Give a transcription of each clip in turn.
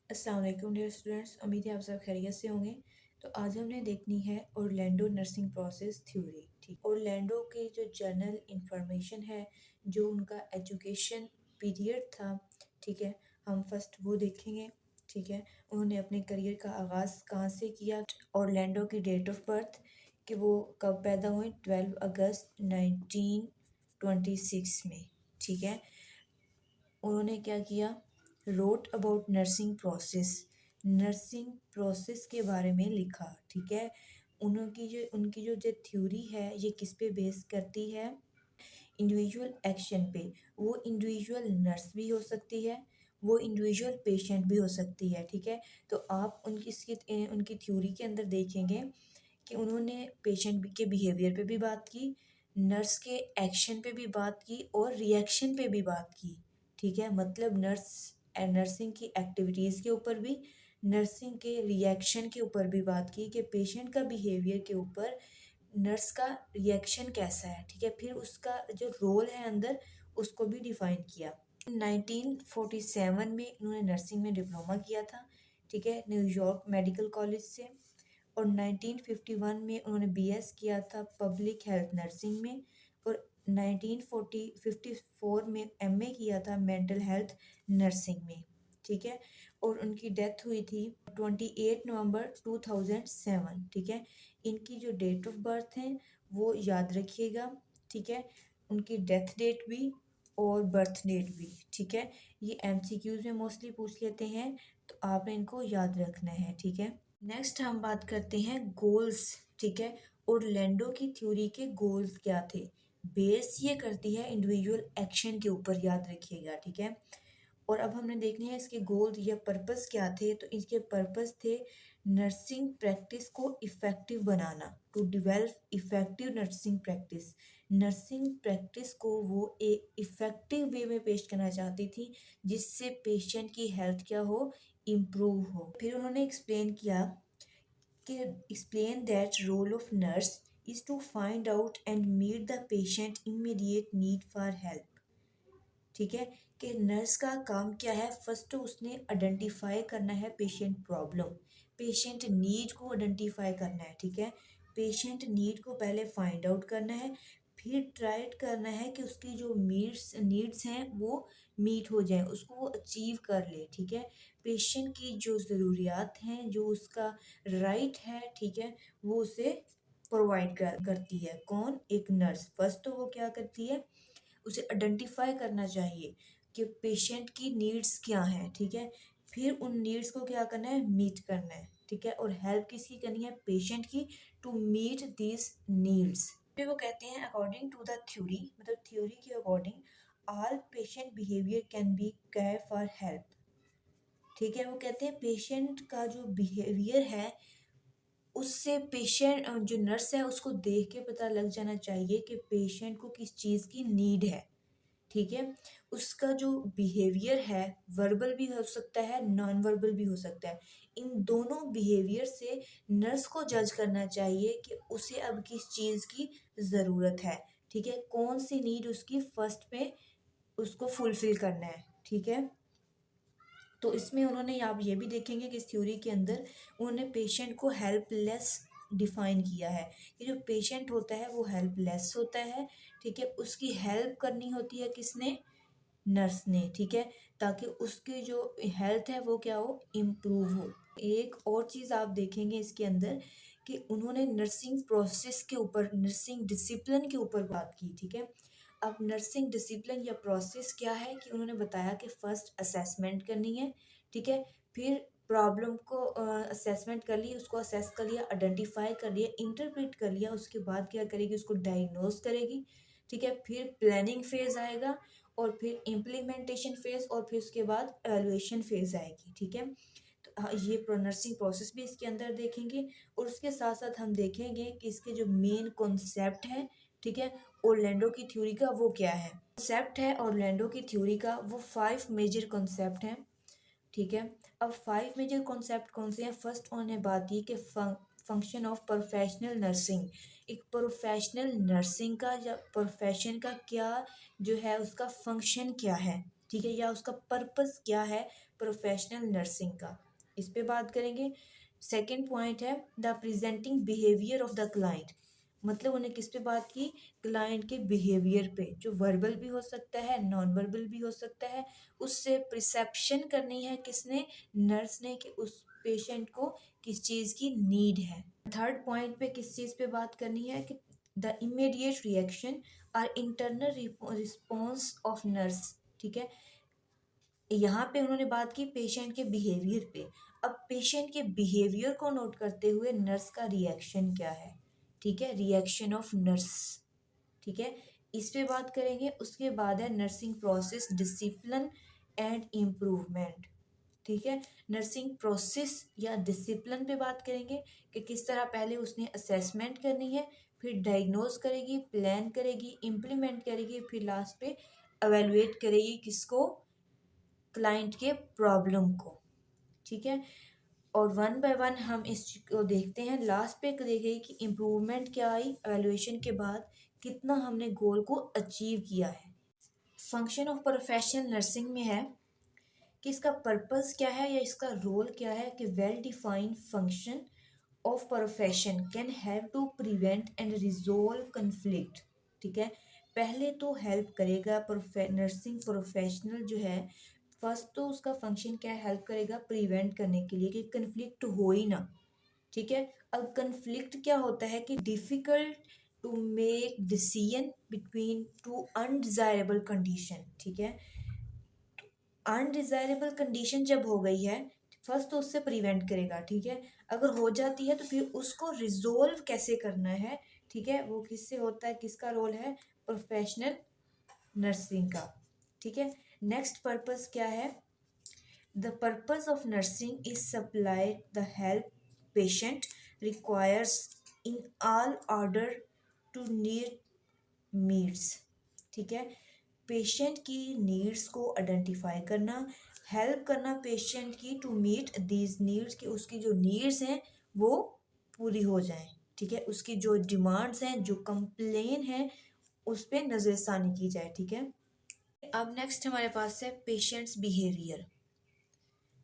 अस्सलाम वालेकुम dear students, उम्मीद है आप सब खैरियत से होंगे। तो आज हमने देखनी है ओरलैंडो नर्सिंग प्रोसेस थ्योरी। ठीक, ओरलैंडो की जो जर्नल इंफॉर्मेशन है, जो उनका एजुकेशन पीरियड था, ठीक है, हम फर्स्ट वो देखेंगे। ठीक है, उन्होंने अपने करियर का आगाज़ कहाँ से किया। ओरलैंडो की डेट ऑफ बर्थ कि वो कब पैदा हुए, 12 अगस्त 1926 में। ठीक है, उन्होंने क्या किया, रोट अबाउट नर्सिंग प्रोसेस के बारे में लिखा। ठीक है, उनकी जो थ्योरी है ये किस पे बेस करती है, इंडिविजुअल एक्शन पे। वो इंडिविजुअल नर्स भी हो सकती है, वो इंडिविजुअल पेशेंट भी हो सकती है। ठीक है, तो आप उनकी थ्योरी के अंदर देखेंगे कि उन्होंने पेशेंट के बिहेवियर पे भी बात की, नर्स के एक्शन पे भी बात की और रिएक्शन पे भी बात की। ठीक है, मतलब नर्सिंग की एक्टिविटीज़ के ऊपर भी, नर्सिंग के रिएक्शन के ऊपर भी बात की कि पेशेंट का बिहेवियर के ऊपर नर्स का रिएक्शन कैसा है। ठीक है, फिर उसका जो रोल है अंदर उसको भी डिफाइन किया। 1947 में इन्होंने नर्सिंग में डिप्लोमा किया था। ठीक है, न्यूयॉर्क मेडिकल कॉलेज से। और 1951 में उन्होंने बीएस किया था पब्लिक हेल्थ नर्सिंग में। और 1954 में एमए किया था मेंटल हेल्थ नर्सिंग में। ठीक है, और उनकी डेथ हुई थी 28 नवंबर 2007। ठीक है, इनकी जो डेट ऑफ बर्थ है वो याद रखिएगा। ठीक है, उनकी डेथ डेट भी और बर्थ डेट भी। ठीक है, ये एमसीक्यूज में मोस्टली पूछ लेते हैं, तो आपने इनको याद रखना है। ठीक है, नेक्स्ट हम बात करते हैं गोल्स। ठीक है, ओरलैंडो की थ्योरी के गोल्स क्या थे। बेस ये करती है इंडिविजुअल एक्शन के ऊपर, याद रखिएगा। ठीक है, और अब हमने देखने हैं इसके गोल या पर्पस क्या थे। तो इसके पर्पस थे नर्सिंग प्रैक्टिस को इफ़ेक्टिव बनाना, to develop effective nursing practice. Nursing practice को वो एक इफ़ेक्टिव वे में पेश करना चाहती थी जिससे पेशेंट की हेल्थ क्या हो, इम्प्रूव हो। फिर उन्होंने एक्सप्लेन किया कि explain that role of nurse is to find out and meet the patient immediate need for help। ठीक है, कि नर्स का काम क्या है, फर्स्ट तो उसने आइडेंटिफाई करना है पेशेंट प्रॉब्लम, पेशेंट नीड को आइडेंटिफाई करना है। ठीक है, पेशेंट नीड को पहले फाइंड आउट करना है, फिर ट्राई करना है कि उसकी जो नीड्स हैं वो मीट हो जाए, उसको वो अचीव कर ले। ठीक है, पेशेंट की जो ज़रूरियात हैं, जो उसका राइट है, ठीक है, वो उसे प्रोवाइड करती है। कौन, एक नर्स। फर्स्ट तो वो क्या करती है, उसे आइडेंटिफाई करना चाहिए कि पेशेंट की नीड्स क्या हैं। ठीक है, फिर उन नीड्स को क्या करना है, मीट करना है। ठीक है, और हेल्प किसकी करनी है, पेशेंट की, टू मीट दिस नीड्स। फिर वो कहते हैं अकॉर्डिंग टू द थ्योरी, मतलब थ्योरी के according all patient behaviour can be care for help. ठीक है, वो कहते हैं पेशेंट का जो बिहेवियर है उससे पेशेंट जो नर्स है उसको देख के पता लग जाना चाहिए कि पेशेंट को किस चीज़ की नीड है। ठीक है, उसका जो बिहेवियर है वर्बल भी हो सकता है, नॉन वर्बल भी हो सकता है। इन दोनों बिहेवियर से नर्स को जज करना चाहिए कि उसे अब किस चीज़ की ज़रूरत है। ठीक है, कौन सी नीड उसकी फर्स्ट पे उसको फुलफिल करना है। ठीक है, तो इसमें उन्होंने, आप ये भी देखेंगे कि इस थ्योरी के अंदर उन्होंने पेशेंट को हेल्पलेस डिफाइन किया है कि जो पेशेंट होता है वो हेल्पलेस होता है। ठीक है, उसकी हेल्प करनी होती है किसने, नर्स ने। ठीक है, ताकि उसकी जो हेल्थ है वो क्या हो, इम्प्रूव हो। एक और चीज़ आप देखेंगे इसके अंदर कि उन्होंने नर्सिंग प्रोसेस के ऊपर, नर्सिंग डिसिप्लिन के ऊपर बात की। ठीक है, अब नर्सिंग डिसिप्लिन या प्रोसेस क्या है कि उन्होंने बताया कि फ़र्स्ट असेसमेंट करनी है। ठीक है, फिर प्रॉब्लम को असेसमेंट कर ली, उसको असेस कर लिया, आइडेंटिफाई कर लिया, इंटरप्रेट कर लिया, उसके बाद क्या करेगी, उसको डायग्नोज करेगी। ठीक है, फिर प्लानिंग फेज़ आएगा और फिर इम्प्लीमेंटेशन फेज़ और फिर उसके बाद एवल्यूएशन फेज़ आएगी। ठीक है, तो ये नर्सिंग प्रोसेस भी इसके अंदर देखेंगे और उसके साथ साथ हम देखेंगे कि इसके जो मेन कॉन्सेप्ट है, ठीक है, ओरलैंडो की थ्योरी का वो क्या है। कॉन्सेप्ट है ओरलैंडो की थ्योरी का, वो 5 मेजर कॉन्सेप्ट हैं। ठीक है, अब 5 मेजर कॉन्सेप्ट कौन से हैं। फर्स्ट उन्होंने बात की कि फंक्शन ऑफ प्रोफेशनल नर्सिंग, एक प्रोफेशनल नर्सिंग का या प्रोफेशन का क्या जो है उसका फंक्शन क्या है। ठीक है, या उसका पर्पस क्या है प्रोफेशनल नर्सिंग का, इस पे बात करेंगे। सेकंड पॉइंट है the presenting behaviour of the client, मतलब उन्हें किस पे बात की, क्लाइंट के बिहेवियर पे, जो वर्बल भी हो सकता है नॉन वर्बल भी हो सकता है, उससे प्रिसेप्शन करनी है किसने, नर्स ने, कि उस पेशेंट को किस चीज़ की नीड है। थर्ड पॉइंट पे किस चीज़ पे बात करनी है कि द इमीडिएट रिएक्शन और इंटरनल रिस्पॉन्स ऑफ नर्स, ठीक है। यहाँ पे उन्होंने बात की पेशेंट के बिहेवियर पे, अब पेशेंट के बिहेवियर को नोट करते हुए नर्स का रिएक्शन क्या है, ठीक है, रिएक्शन ऑफ नर्स, ठीक है, इस पे बात करेंगे। उसके बाद है nursing process discipline and improvement, ठीक है, नर्सिंग प्रोसेस या डिसिप्लिन पे बात करेंगे कि किस तरह पहले उसने असेसमेंट करनी है, फिर डायग्नोज करेगी, प्लान करेगी, इम्प्लीमेंट करेगी, फिर लास्ट पे एवेलुएट करेगी किसको, क्लाइंट के प्रॉब्लम को, ठीक है। और वन बाय वन हम इसको देखते हैं, लास्ट पे देखेंगे कि इम्प्रूवमेंट क्या आई एवेलुएशन के बाद, कितना हमने गोल को अचीव किया है। फंक्शन ऑफ प्रोफेशनल नर्सिंग में है कि इसका पर्पस क्या है या इसका रोल क्या है, कि well defined function of profession can help to prevent and resolve conflict, ठीक है। पहले तो हेल्प करेगा नर्सिंग प्रोफेशनल जो है, फर्स्ट तो उसका फंक्शन क्या है, हेल्प करेगा प्रिवेंट करने के लिए कि कन्फ्लिक्ट हो ही ना, ठीक है। अब कन्फ्लिक्ट क्या होता है कि difficult to make decision between two undesirable condition, ठीक है। अनडिज़ायरेबल कंडीशन जब हो गई है, फर्स्ट तो उससे प्रिवेंट करेगा, ठीक है। अगर हो जाती है तो फिर उसको रिजोल्व कैसे करना है, ठीक है, वो किससे होता है, किसका रोल है, प्रोफेशनल नर्सिंग का, ठीक है। नेक्स्ट पर्पस क्या है, the purpose of nursing is supply the help patient requires in all order to need needs, ठीक है, पेशेंट की नीड्स को आइडेंटिफाई करना, हेल्प करना पेशेंट की टू मीट दीज नीड्स, कि उसकी जो नीड्स हैं वो पूरी हो जाएं, ठीक है, उसकी जो डिमांड्स हैं, जो कंप्लेन है, उस पर नज़रसानी की जाए, ठीक है। अब नेक्स्ट हमारे पास है पेशेंट्स बिहेवियर,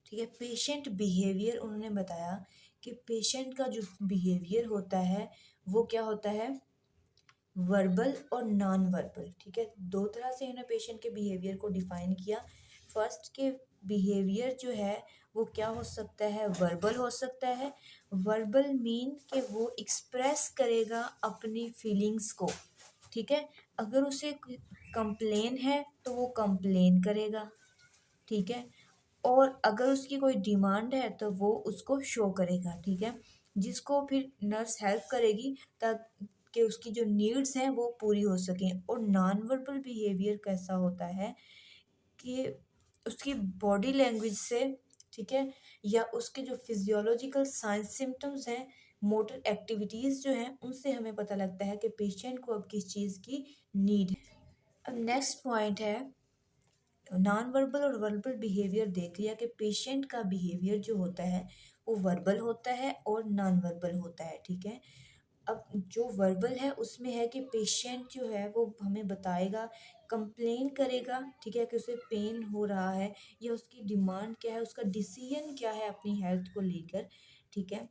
ठीक है। पेशेंट बिहेवियर उन्होंने बताया कि पेशेंट का जो बिहेवियर होता है वो क्या होता है, वर्बल और नॉन वर्बल, ठीक है। दो तरह से इन्होंने पेशेंट के बिहेवियर को डिफाइन किया। फर्स्ट के बिहेवियर जो है वो क्या हो सकता है, वर्बल हो सकता है। वर्बल मीन कि वो एक्सप्रेस करेगा अपनी फीलिंग्स को, ठीक है। अगर उसे कंप्लेन है तो वो कंप्लेन करेगा, ठीक है। और अगर उसकी कोई डिमांड है तो वो उसको शो करेगा, ठीक है, जिसको फिर नर्स हेल्प करेगी ताकि उसकी जो नीड्स हैं वो पूरी हो सकें। और नॉन वर्बल बिहेवियर कैसा होता है कि उसकी बॉडी लैंग्वेज से, ठीक है, या उसके जो फिजियोलॉजिकल साइंस सिम्टम्स हैं, मोटर एक्टिविटीज़ जो हैं, उनसे हमें पता लगता है कि पेशेंट को अब किस चीज़ की नीड है। अब नेक्स्ट पॉइंट है नॉन वर्बल और वर्बल बिहेवियर देख लिया कि पेशेंट का बिहेवियर जो होता है वो वर्बल होता है और नॉन वर्बल होता है, ठीक है। अब जो वर्बल है उसमें है कि पेशेंट जो है वो हमें बताएगा, कंप्लेन करेगा, ठीक है, कि उसे पेन हो रहा है या उसकी डिमांड क्या है, उसका डिसीजन क्या है अपनी हेल्थ को लेकर, ठीक है।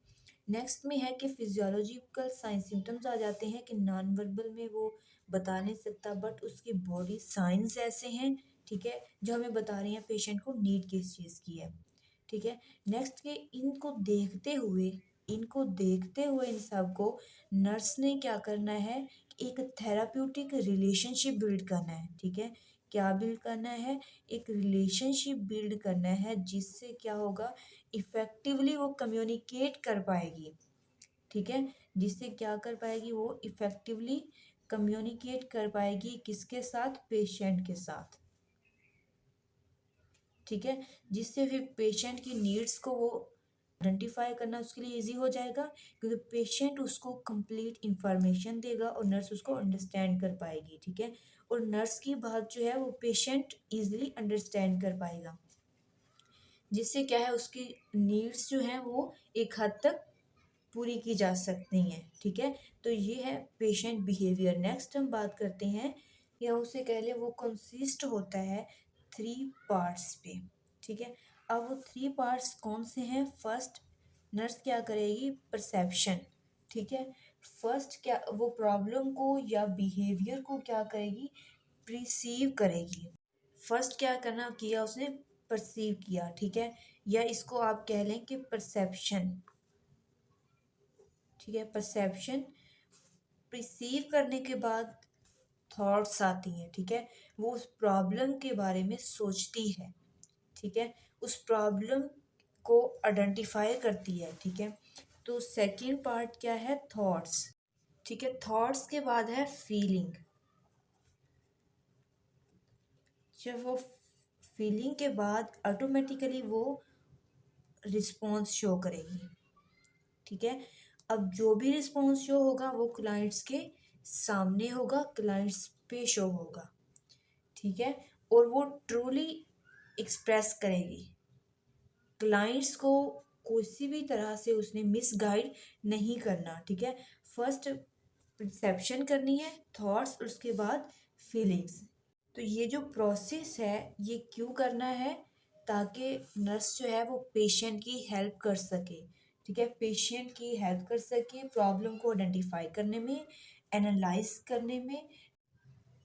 नेक्स्ट में है कि फिजियोलॉजिकल साइंस सिम्टम्स आ जाते हैं कि नॉन वर्बल में वो बता नहीं सकता बट उसकी बॉडी साइंस ऐसे हैं, ठीक है, जो हमें बता रही हैं पेशेंट को नीड किस चीज़ की है, ठीक है। नेक्स्ट के इनको देखते हुए इन सबको नर्स ने क्या करना है, एक थेराप्यूटिक रिलेशनशिप बिल्ड करना है, ठीक है। क्या बिल्ड करना है, एक रिलेशनशिप बिल्ड करना है, जिससे क्या होगा, इफ़ेक्टिवली वो कम्युनिकेट कर पाएगी, ठीक है, जिससे क्या कर पाएगी, वो इफ़ेक्टिवली कम्युनिकेट कर पाएगी किसके साथ, पेशेंट के साथ, ठीक है, जिससे फिर पेशेंट की नीड्स को वो आइडेंटिफाई करना उसके लिए इजी हो जाएगा, क्योंकि पेशेंट उसको कंप्लीट इंफॉर्मेशन देगा और नर्स उसको अंडरस्टैंड कर पाएगी, ठीक है। और नर्स की बात जो है वो पेशेंट इजीली अंडरस्टैंड कर पाएगा, जिससे क्या है, उसकी नीड्स जो हैं वो एक हद तक पूरी की जा सकती हैं, ठीक है। तो ये है पेशेंट बिहेवियर। नेक्स्ट हम बात करते हैं या उसे कह ले वो कंसिस्ट होता है 3 पार्ट्स पे, ठीक है। अब वो 3 पार्ट्स कौन से हैं? फर्स्ट नर्स क्या करेगी? परसेप्शन, ठीक है। फर्स्ट क्या वो प्रॉब्लम को या बिहेवियर को क्या करेगी? प्रिसीव करेगी। फर्स्ट क्या करना किया उसने? परसीव किया, ठीक है। या इसको आप कह लें कि परसेप्शन, ठीक है। परसेप्शन प्रिसीव करने के बाद थॉट्स आती हैं, ठीक है। वो उस प्रॉब्लम के बारे में सोचती है, ठीक है। उस प्रॉब्लम को आइडेंटिफाई करती है, ठीक है। तो सेकंड पार्ट क्या है? थॉट्स, ठीक है। थॉट्स के बाद है फीलिंग। जब वो फीलिंग के बाद ऑटोमेटिकली वो रिस्पॉन्स शो करेगी, ठीक है। अब जो भी रिस्पॉन्स शो होगा वो क्लाइंट्स के सामने होगा, क्लाइंट्स पे शो होगा, ठीक है। और वो ट्रूली एक्सप्रेस करेगी। क्लाइंट्स को किसी भी तरह से उसने मिसगाइड नहीं करना, ठीक है। फर्स्ट परसेप्शन करनी है, थॉट्स, उसके बाद फीलिंग्स। तो ये जो प्रोसेस है ये क्यों करना है? ताकि नर्स जो है वो पेशेंट की हेल्प कर सके, ठीक है। पेशेंट की हेल्प कर सके प्रॉब्लम को आइडेंटिफाई करने में, एनालाइज करने में।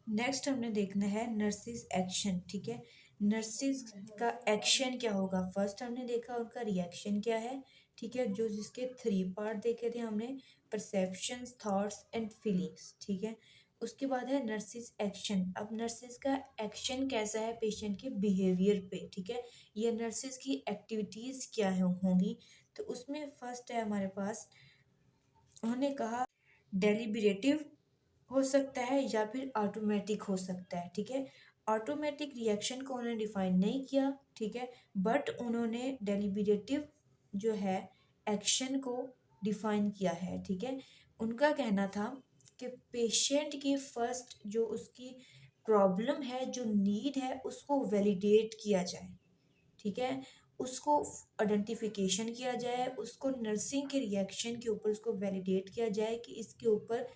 नेक्स्ट हमने देखना है नर्सिस एक्शन, ठीक है। नर्सिस का एक्शन क्या होगा? फर्स्ट हमने देखा उनका रिएक्शन क्या है, ठीक है। जो जिसके 3 पार्ट देखे थे हमने, परसेप्शंस, थॉट्स एंड फीलिंग्स, ठीक है। उसके बाद है नर्सिस एक्शन। अब नर्सिस का एक्शन कैसा है पेशेंट के बिहेवियर पे, ठीक है। ये नर्सिस की एक्टिविटीज़ क्या होंगी? तो उसमें फर्स्ट है हमारे पास, उन्होंने कहा डेलिबरेटिव हो सकता है या फिर ऑटोमेटिक हो सकता है, ठीक है। ऑटोमेटिक रिएक्शन को उन्होंने डिफाइन नहीं किया, ठीक है। बट उन्होंने डेलिबरेटिव जो है एक्शन को डिफाइन किया है, ठीक है। उनका कहना था कि पेशेंट की फर्स्ट जो उसकी प्रॉब्लम है, जो नीड है, उसको वैलिडेट किया जाए, ठीक है। उसको आइडेंटिफिकेशन किया जाए, उसको नर्सिंग के रिएक्शन के ऊपर उसको वैलिडेट किया जाए कि इसके ऊपर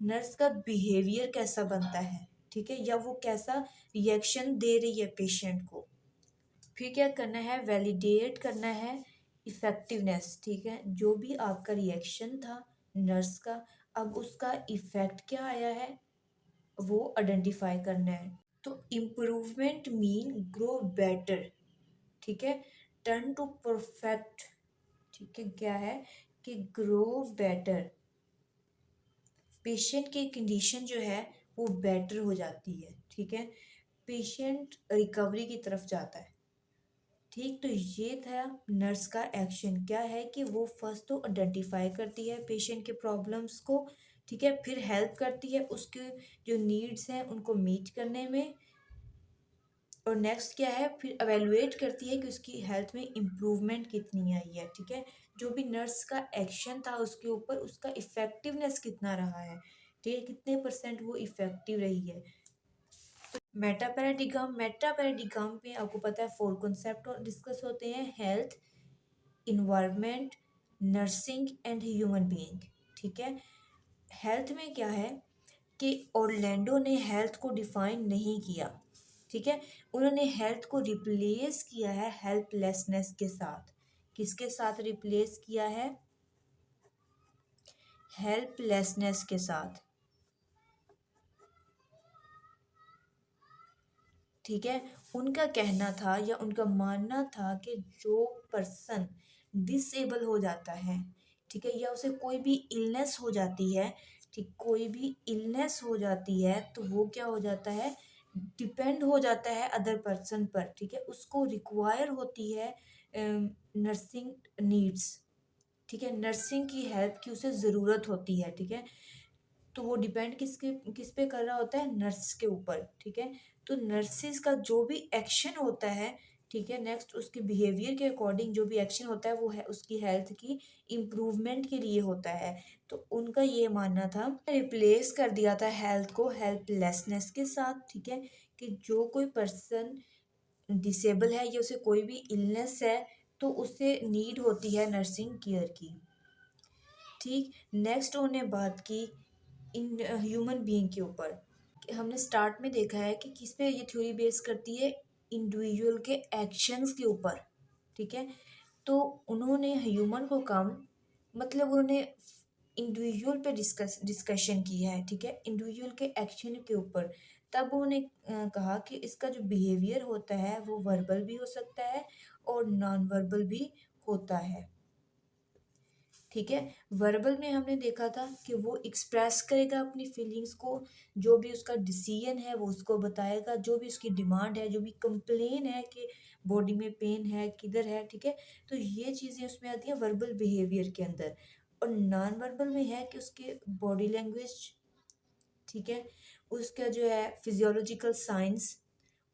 नर्स का बिहेवियर कैसा बनता है, ठीक है। या वो कैसा रिएक्शन दे रही है पेशेंट को। फिर क्या करना है? वैलिडेट करना है इफ़ेक्टिवनेस, ठीक है। जो भी आपका रिएक्शन था नर्स का, अब उसका इफ़ेक्ट क्या आया है वो आइडेंटिफाई करना है। तो इम्प्रूवमेंट मीन ग्रो बेटर, ठीक है। टर्न टू परफेक्ट, ठीक है। क्या है कि ग्रो बेटर, पेशेंट की कंडीशन जो है वो बेटर हो जाती है, ठीक है। पेशेंट रिकवरी की तरफ जाता है, ठीक। तो ये था नर्स का एक्शन। क्या है कि वो फर्स्ट तो आइडेंटिफाई करती है पेशेंट के प्रॉब्लम्स को, ठीक है। फिर हेल्प करती है उसके जो नीड्स हैं उनको मीट करने में। और नेक्स्ट क्या है? फिर एवेलुएट करती है कि उसकी हेल्थ में इम्प्रूवमेंट कितनी आई है, ठीक है। जो भी नर्स का एक्शन था उसके ऊपर उसका इफ़ेक्टिवनेस कितना रहा है, ठीक है। कितने परसेंट वो इफ़ेक्टिव रही है। मेटा पैराडिगम में आपको पता है 4 कॉन्सेप्ट डिस्कस होते हैं: health, environment, nursing and human being, ठीक है। हेल्थ में क्या है कि ऑरलैंडो ने हेल्थ को डिफाइन नहीं किया, ठीक है। उन्होंने हेल्थ को रिप्लेस किया है हेल्पलेसनेस के साथ। किसके साथ रिप्लेस किया है? हेल्पलेसनेस के साथ, ठीक है। उनका कहना था या उनका मानना था कि जो पर्सन डिसेबल हो जाता है, ठीक है, या उसे कोई भी इलनेस हो जाती है, ठीक, कोई भी इलनेस हो जाती है तो वो क्या हो जाता है? डिपेंड हो जाता है अदर पर्सन पर, ठीक है। उसको रिक्वायर होती है नर्सिंग नीड्स, ठीक है। नर्सिंग की हेल्प की उसे ज़रूरत होती है, ठीक है। तो वो डिपेंड किस पे कर रहा होता है? नर्स के ऊपर, ठीक है। तो नर्सिस का जो भी एक्शन होता है, ठीक है, नेक्स्ट उसके बिहेवियर के अकॉर्डिंग जो भी एक्शन होता है वो है उसकी हेल्थ की इम्प्रूवमेंट के लिए होता है। तो उनका ये मानना था, रिप्लेस कर दिया था हेल्थ को हेल्पलेसनेस के साथ, ठीक है। कि जो कोई पर्सन डिसेबल है या उसे कोई भी इलनेस है तो उसे नीड होती है नर्सिंग केयर की, ठीक। नेक्स्ट उन्होंने बात की इन ह्यूमन बीइंग के ऊपर। हमने स्टार्ट में देखा है कि किस पे ये थ्योरी बेस करती है? इंडिविजुअल के एक्शंस के ऊपर, ठीक है। तो उन्होंने ह्यूमन को कम, मतलब उन्होंने इंडिविजुअल पे डिस्कशन किया है, ठीक है, इंडिविजुअल के एक्शन के ऊपर। तब उन्होंने कहा कि इसका जो बिहेवियर होता है वो वर्बल भी हो सकता है और नॉन वर्बल भी होता है, ठीक है। वर्बल में हमने देखा था कि वो एक्सप्रेस करेगा अपनी फीलिंग्स को, जो भी उसका डिसीजन है वो उसको बताएगा, जो भी उसकी डिमांड है, जो भी कंप्लेन है कि बॉडी में पेन है किधर है, ठीक है। तो ये चीज़ें उसमें आती हैं वर्बल बिहेवियर के अंदर। और नॉन वर्बल में है कि उसके बॉडी लैंग्वेज, ठीक है, उसका जो है फिजियोलॉजिकल साइंस,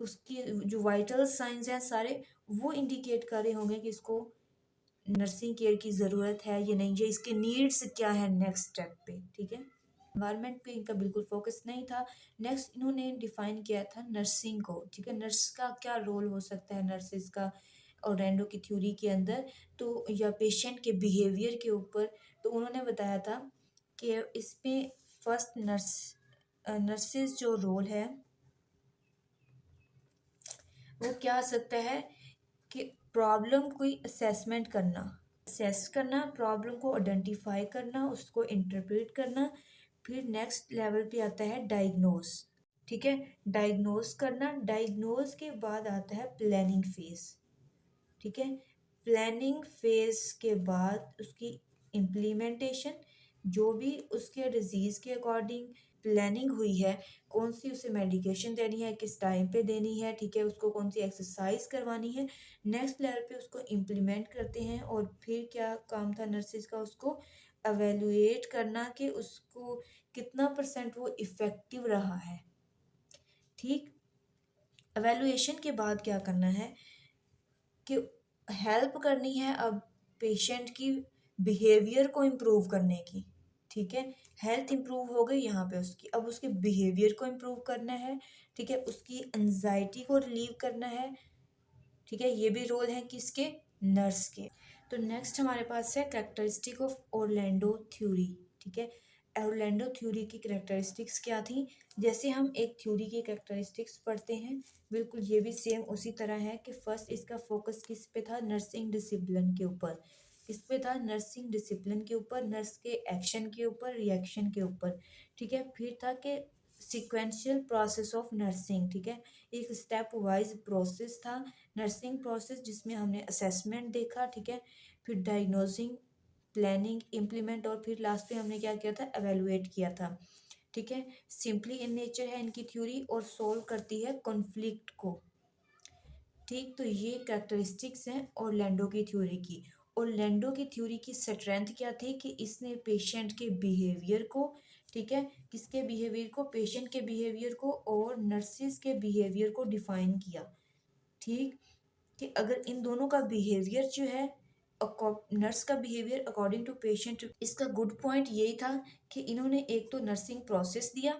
उसकी जो वाइटल साइंस हैं सारे, वो इंडिकेट कर रहे होंगे कि इसको नर्सिंग केयर की ज़रूरत है या नहीं, या इसके नीड्स क्या है नेक्स्ट स्टेप पे, ठीक है। एनवायरनमेंट पे इनका बिल्कुल फोकस नहीं था। नेक्स्ट इन्होंने डिफाइन किया था नर्सिंग को, ठीक है, नर्स का क्या रोल हो सकता है नर्सिस का ओरेंडो की थ्योरी के अंदर, तो या पेशेंट के बिहेवियर के ऊपर। तो उन्होंने बताया था कि इसमें फर्स्ट नर्सिस जो रोल है वो क्या आ सकता है कि प्रॉब्लम कोई असेसमेंट करना, असेस करना, प्रॉब्लम को आइडेंटिफाई करना, उसको इंटरप्रेट करना। फिर नेक्स्ट लेवल पे आता है डायग्नोस, ठीक है, डायग्नोस करना। डायग्नोस के बाद आता है प्लानिंग फेज, ठीक है। प्लानिंग फेज के बाद उसकी इम्प्लीमेंटेशन, जो भी उसके डिजीज़ के अकॉर्डिंग प्लानिंग हुई है, कौन सी उसे मेडिकेशन देनी है, किस टाइम पे देनी है, ठीक है, उसको कौन सी एक्सरसाइज करवानी है, नेक्स्ट लेवल पे उसको इम्प्लीमेंट करते हैं। और फिर क्या काम था नर्सिस का, उसको एवेलुएट करना कि उसको कितना परसेंट वो इफ़ेक्टिव रहा है, ठीक। एवेलुएशन के बाद क्या करना है कि हेल्प करनी है अब पेशेंट की बिहेवियर को इम्प्रूव करने की, ठीक है। हेल्थ इम्प्रूव हो गई यहाँ पे उसकी, अब उसके बिहेवियर को इम्प्रूव करना है, ठीक है, उसकी एंजाइटी को रिलीव करना है, ठीक है। ये भी रोल है किसके, नर्स के। तो नेक्स्ट हमारे पास है कैरेक्टरिस्टिक ऑफ ओरलैंडो थ्योरी, ठीक है। ओरलैंडो थ्योरी की कैरेक्टरिस्टिक्स क्या थी, जैसे हम एक थ्योरी की कैरेक्टरिस्टिक्स पढ़ते हैं, बिल्कुल ये भी सेम उसी तरह है कि फर्स्ट इसका फोकस किस पे था, नर्सिंग डिसिप्लिन के ऊपर, किस पे था, नर्सिंग डिसिप्लिन के ऊपर, नर्स के एक्शन के ऊपर, रिएक्शन के ऊपर, ठीक है। फिर था कि सिक्वेंशियल प्रोसेस ऑफ नर्सिंग, ठीक है, एक स्टेप वाइज प्रोसेस था नर्सिंग प्रोसेस, जिसमें हमने असेसमेंट देखा, ठीक है, फिर डायग्नोसिंग, प्लानिंग, इम्प्लीमेंट, और फिर लास्ट पे हमने क्या किया था, एवेलुएट किया था, ठीक है। सिंपली इन नेचर है इनकी थ्योरी और सोल्व करती है कॉन्फ्लिक्ट को, ठीक। तो ये कैरेक्टरिस्टिक्स हैं ओरलैंडो की थ्योरी की। ओरलैंडो की थ्योरी की स्ट्रेंथ क्या थी कि इसने पेशेंट के बिहेवियर को, ठीक है, किसके बिहेवियर को, पेशेंट के बिहेवियर को और नर्सिस के बिहेवियर को डिफाइन किया, ठीक, कि अगर इन दोनों का बिहेवियर जो है, नर्स का बिहेवियर अकॉर्डिंग टू पेशेंट, इसका गुड पॉइंट यही था कि इन्होंने एक तो नर्सिंग प्रोसेस दिया,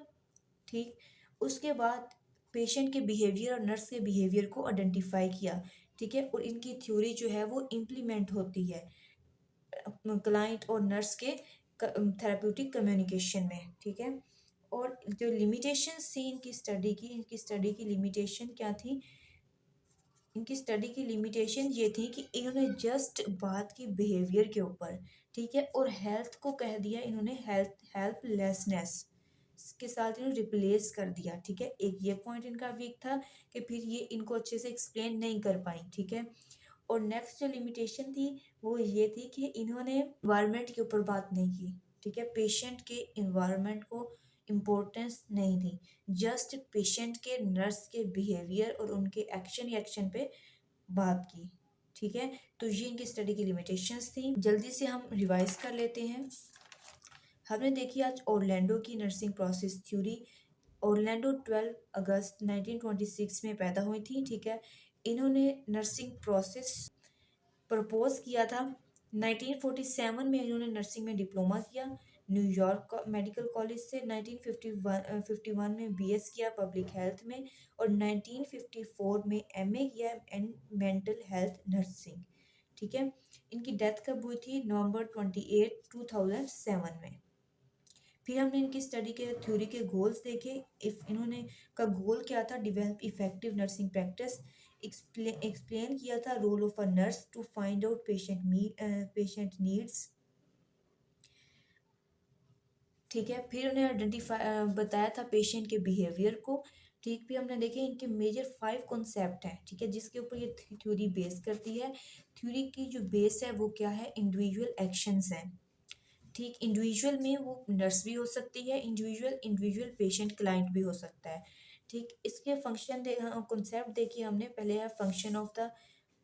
ठीक, उसके बाद पेशेंट के बिहेवियर और नर्स के बिहेवियर को आइडेंटिफाई किया, ठीक है, और इनकी थ्योरी जो है वो इम्प्लीमेंट होती है क्लाइंट और नर्स के थेराप्यूटिक कम्युनिकेशन में, ठीक है। और जो लिमिटेशंस थी इनकी स्टडी की लिमिटेशन क्या थी, इनकी स्टडी की लिमिटेशन ये थी कि इन्होंने जस्ट बात की बिहेवियर के ऊपर, ठीक है, और हेल्थ को कह दिया इन्होंने हेल्पलेसनेस के साथ इन्होंने रिप्लेस कर दिया, ठीक है। एक ये पॉइंट इनका वीक था कि फिर ये इनको अच्छे से एक्सप्लेन नहीं कर पाई, ठीक है। और नेक्स्ट जो लिमिटेशन थी वो ये थी कि इन्होंने इन्वायरमेंट के ऊपर बात नहीं की, ठीक है, पेशेंट के इन्वायरमेंट को इम्पोर्टेंस नहीं दी, जस्ट पेशेंट के नर्स के बिहेवियर और उनके एक्शन पे बात की, ठीक है। तो ये इनकी स्टडी की लिमिटेशंस थी। जल्दी से हम रिवाइज कर लेते हैं। हमने देखी आज ओरलैंडो की नर्सिंग प्रोसेस थ्योरी। ओरलैंडो 12 अगस्त 1926 में पैदा हुई थी, ठीक है। इन्होंने नर्सिंग प्रोसेस प्रपोज किया था। 1947 में इन्होंने नर्सिंग में डिप्लोमा किया न्यूयॉर्क मेडिकल कॉलेज से। 1951 में बीएस किया पब्लिक हेल्थ में, और 1954 में एमए किया इन मेंटल हेल्थ नर्सिंग, ठीक है। इनकी डेथ कब हुई थी, नवंबर 28, 2007 में। फिर हमने इनकी स्टडी के थ्योरी के गोल्स देखे। इफ इन्होंने का गोल क्या था, develop effective nursing practice. Explain किया था role of a nurse to find out patient needs. ठीक है, फिर उन्हें आइडेंटिफाई बताया था पेशेंट के बिहेवियर को। ठीक, फिर हमने देखे इनके मेजर 5 कॉन्सेप्ट हैं, ठीक है, जिसके ऊपर ये थ्योरी बेस करती है। थ्योरी की जो बेस है वो क्या है, इंडिविजुअल एक्शंस हैं। ठीक, इंडिविजुअल में वो नर्स भी हो सकती है, इंडिविजुअल पेशेंट क्लाइंट भी हो सकता है। ठीक, इसके फंक्शन कॉन्सेप्ट देखिए हमने, पहले है function of the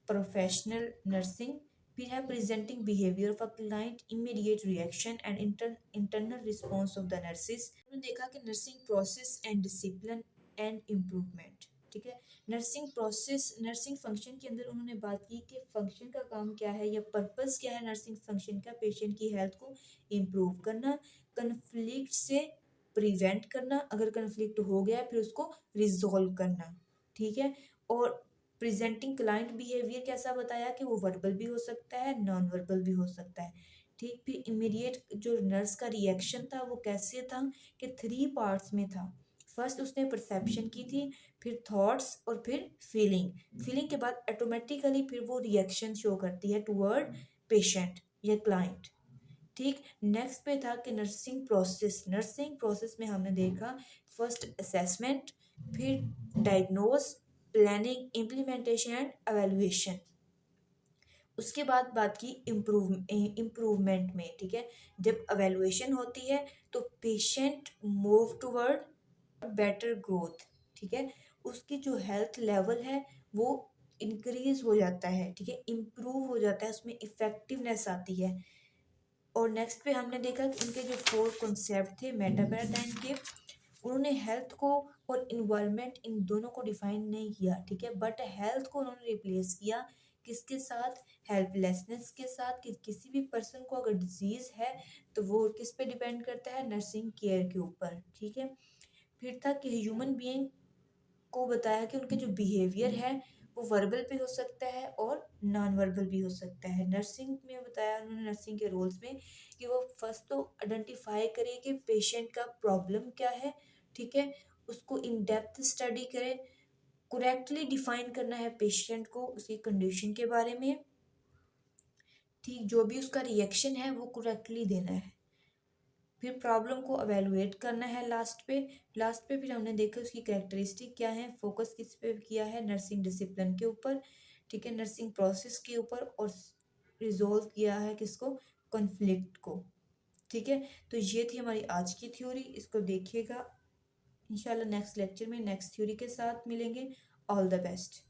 professional nursing, फिर है presenting behaviour of a client, immediate reaction and internal response of the nurses. हमने देखा कि nursing process and discipline and improvement. ठीक है, नर्सिंग प्रोसेस, नर्सिंग फंक्शन के अंदर उन्होंने बात की कि फंक्शन का काम क्या है या पर्पस क्या है नर्सिंग फंक्शन का, पेशेंट की हेल्थ को इम्प्रूव करना, कन्फ्लिक्ट से प्रिवेंट करना, अगर कन्फ्लिक्ट हो गया फिर उसको रिजॉल्व करना। ठीक है, और प्रेजेंटिंग क्लाइंट बिहेवियर कैसा बताया कि वो वर्बल भी हो सकता है, नॉन वर्बल भी हो सकता है। ठीक, फिर इमीडिएट जो नर्स का रिएक्शन था वो कैसे था कि 3 पार्ट्स में था। फर्स्ट उसने परसेप्शन की थी, फिर थॉट्स और फिर फीलिंग। फीलिंग के बाद ऑटोमेटिकली फिर वो रिएक्शन शो करती है टुवर्ड पेशेंट या क्लाइंट। ठीक, नेक्स्ट पे था कि नर्सिंग प्रोसेस में हमने देखा फर्स्ट असेसमेंट, फिर diagnose, planning, implementation and evaluation. उसके बाद बात की इम्प्रूवमेंट में। ठीक है, जब एवेल्युएशन होती है तो patient move toward better growth. ठीक है, उसकी जो हेल्थ लेवल है वो इंक्रीज हो जाता है। ठीक है, इम्प्रूव हो जाता है, उसमें इफेक्टिवनेस आती है। और नेक्स्ट पे हमने देखा कि इनके जो 4 कॉन्सेप्ट थे मेटापैराडाइम के, उन्होंने हेल्थ को और इन्वायरमेंट इन दोनों को डिफाइन नहीं किया। ठीक है, बट हेल्थ को उन्होंने रिप्लेस किया किसके साथ, हेल्पलेसनेस के साथ, कि किसी भी पर्सन को अगर डिजीज है तो वो किस पे डिपेंड करता है, नर्सिंग केयर के ऊपर। ठीक है, फिर था कि ह्यूमन बीइंग को बताया कि उनके जो बिहेवियर है वो वर्बल भी हो सकता है और नॉन वर्बल भी हो सकता है। नर्सिंग में बताया उन्होंने, नर्सिंग के रोल्स में, कि वो फर्स्ट तो आइडेंटिफाई करे कि पेशेंट का प्रॉब्लम क्या है। ठीक है, उसको इन डेप्थ स्टडी करे, करेक्टली डिफाइन करना है पेशेंट को उसकी कंडीशन के बारे में। ठीक, जो भी उसका रिएक्शन है वो करेक्टली देना है, फिर प्रॉब्लम को अवेलुएट करना है लास्ट पे फिर हमने देखा उसकी कैरेक्टरिस्टिक क्या है, फोकस किस पे किया है, नर्सिंग डिसिप्लिन के ऊपर। ठीक है, नर्सिंग प्रोसेस के ऊपर, और रिजोल्व किया है किसको, कॉन्फ्लिक्ट को। ठीक है, तो ये थी हमारी आज की थ्योरी, इसको देखिएगा। इंशाल्लाह नेक्स्ट लेक्चर में नेक्स्ट थ्योरी के साथ मिलेंगे। All the best.